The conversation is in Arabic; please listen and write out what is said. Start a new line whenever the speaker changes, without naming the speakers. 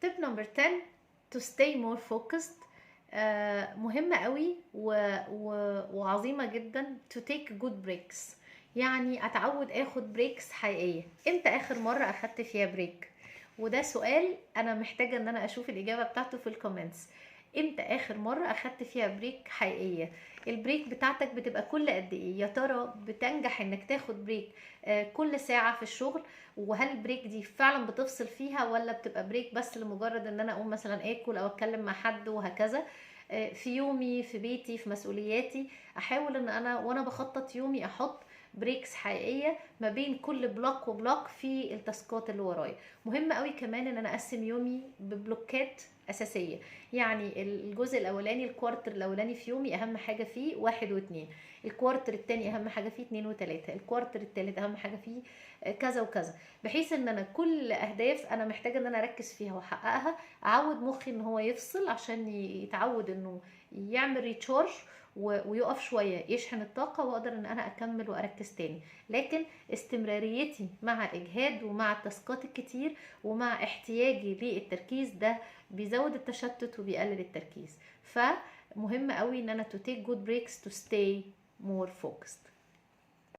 tip number 10 to stay more focused. مهمة قوي وعظيمة جدا to take good breaks. يعني اتعود اخد بريكس حقيقية. امتى اخر مرة اخدت فيها بريك؟ وده سؤال انا محتاجة ان انا اشوف الاجابة بتاعته في الكومنتس. امتى اخر مرة اخدت فيها بريك حقيقية؟ البريك بتاعتك بتبقى كل قد ايه؟ يا ترى بتنجح انك تاخد بريك كل ساعة في الشغل؟ وهل البريك دي فعلا بتفصل فيها، ولا بتبقى بريك بس لمجرد ان انا اقوم مثلا اكل او اتكلم مع حد وهكذا؟ في يومي، في بيتي، في مسؤولياتي، احاول ان انا وانا بخطط يومي احط بريكس حقيقيه ما بين كل بلوك وبلوك في التاسكات اللي ورايا. مهم قوي كمان ان انا اقسم يومي ببلوكات اساسيه. يعني الجزء الاولاني، الكوارتر الاولاني في يومي اهم حاجه فيه 1 و2، الكوارتر التاني اهم حاجه فيه 2 و3، الكوارتر التالت اهم حاجه فيه كذا وكذا، بحيث ان انا كل اهداف انا محتاجه ان انا اركز فيها واحققها، اعود مخي ان هو يفصل عشان يتعود انه يعمل ريتشارج ويقف شويه يشحن الطاقه، واقدر ان انا اكمل واركز تاني. لكن استمراريتي مع الاجهاد ومع التاسكات الكتير ومع احتياجي للتركيز ده بيزود التشتت وبيقلل التركيز. فمهم قوي ان انا to take good breaks to stay more focused.